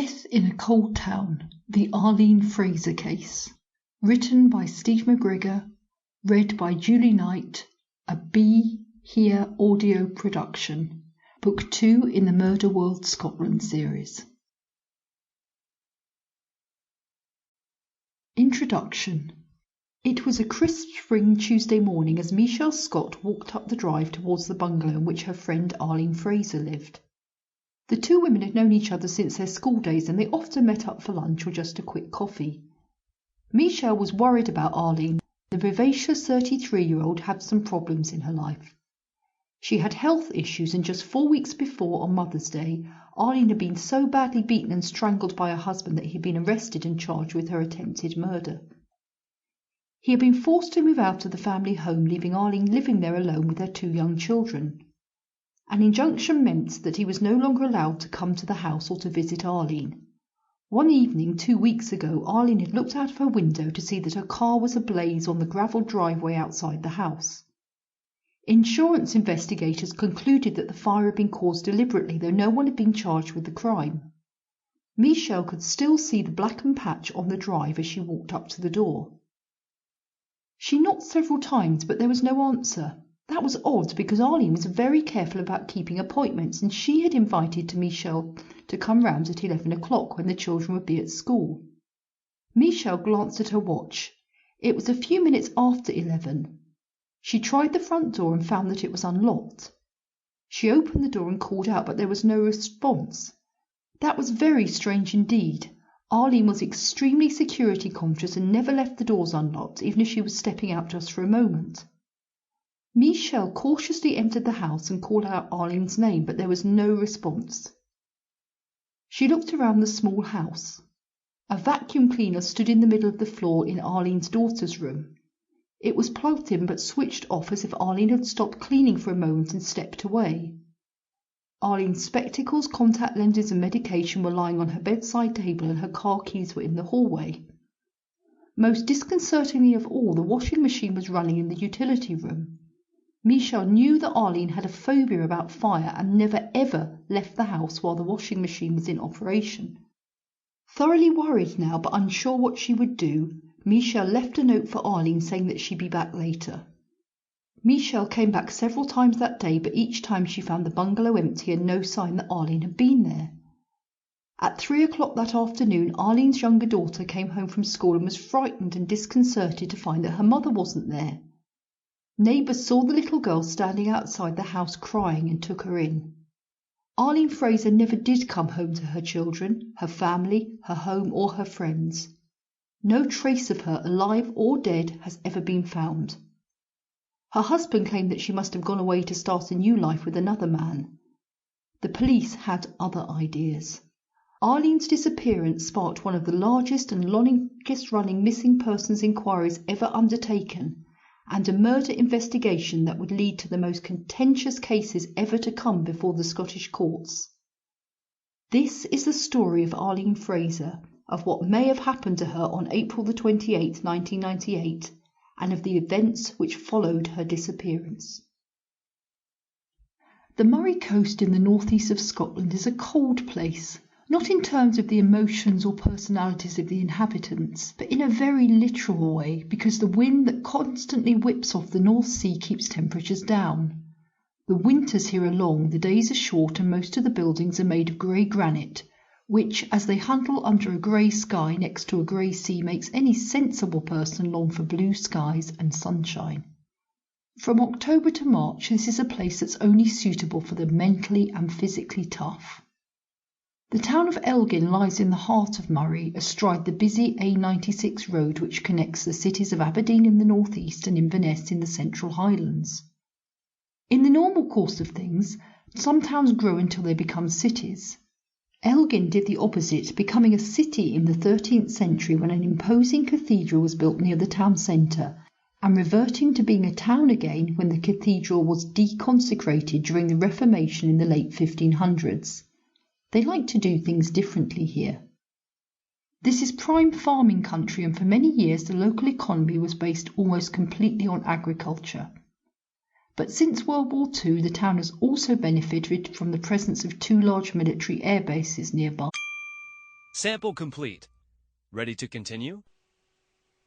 Death in a Cold Town, the Arlene Fraser Case. Written by Steve Macgregor, read by Julie Knight, a Be Here audio production. Book 2 in the Murder World Scotland series. Introduction. It was a crisp spring Tuesday morning as Michelle Scott walked up the drive towards the bungalow in which her friend Arlene Fraser lived. The two women had known each other since their school days, and they often met up for lunch or just a quick coffee. Michelle was worried about Arlene. The vivacious 33-year-old had some problems in her life. She had health issues, and just 4 weeks before, on Mother's Day, Arlene had been so badly beaten and strangled by her husband that he had been arrested and charged with her attempted murder. He had been forced to move out of the family home, leaving Arlene living there alone with her 2 young children. An injunction meant that he was no longer allowed to come to the house or to visit Arlene. One evening 2 weeks ago, Arlene had looked out of her window to see that her car was ablaze on the gravel driveway outside the house. Insurance investigators concluded that the fire had been caused deliberately, though no one had been charged with the crime. Michelle could still see the blackened patch on the drive as she walked up to the door. She knocked several times, but there was no answer. That was odd, because Arlene was very careful about keeping appointments, and she had invited Michelle to come round at 11 o'clock when the children would be at school. Michelle glanced at her watch. It was a few minutes after 11. She tried the front door and found that it was unlocked. She opened the door and called out, but there was no response. That was very strange indeed. Arlene was extremely security conscious and never left the doors unlocked, even if she was stepping out just for a moment. Michelle cautiously entered the house and called out Arlene's name, but there was no response. She looked around the small house. A vacuum cleaner stood in the middle of the floor in Arlene's daughter's room. It was plugged in but switched off as if Arlene had stopped cleaning for a moment and stepped away. Arlene's spectacles, contact lenses and medication were lying on her bedside table, and her car keys were in the hallway. Most disconcertingly of all, the washing machine was running in the utility room. Michelle knew that Arlene had a phobia about fire and never ever left the house while the washing machine was in operation. Thoroughly worried now, but unsure what she would do, Michelle left a note for Arlene saying that she'd be back later. Michelle came back several times that day, but each time she found the bungalow empty and no sign that Arlene had been there. At 3 o'clock that afternoon, Arlene's younger daughter came home from school and was frightened and disconcerted to find that her mother wasn't there. Neighbours saw the little girl standing outside the house crying and took her in. Arlene Fraser never did come home to her children, her family, her home or her friends. No trace of her, alive or dead, has ever been found. Her husband claimed that she must have gone away to start a new life with another man. The police had other ideas. Arlene's disappearance sparked one of the largest and longest-running missing persons inquiries ever undertaken, and a murder investigation that would lead to the most contentious cases ever to come before the Scottish courts. This is the story of Arlene Fraser, of what may have happened to her on April the 28th, 1998, and of the events which followed her disappearance. The Moray coast in the northeast of Scotland is a cold place, not in terms of the emotions or personalities of the inhabitants, but in a very literal way, because the wind that constantly whips off the North Sea keeps temperatures down. The winters here are long, the days are short, and most of the buildings are made of grey granite, which, as they huddle under a grey sky next to a grey sea, makes any sensible person long for blue skies and sunshine. From October to March, this is a place that's only suitable for the mentally and physically tough. The town of Elgin lies in the heart of Moray, astride the busy A96 road which connects the cities of Aberdeen in the northeast and Inverness in the Central Highlands. In the normal course of things, some towns grow until they become cities. Elgin did the opposite, becoming a city in the 13th century when an imposing cathedral was built near the town centre, and reverting to being a town again when the cathedral was deconsecrated during the Reformation in the late 1500s. They like to do things differently here. This is prime farming country, and for many years the local economy was based almost completely on agriculture. But since World War II, the town has also benefited from the presence of 2 large military air bases nearby. Sample complete. Ready to continue?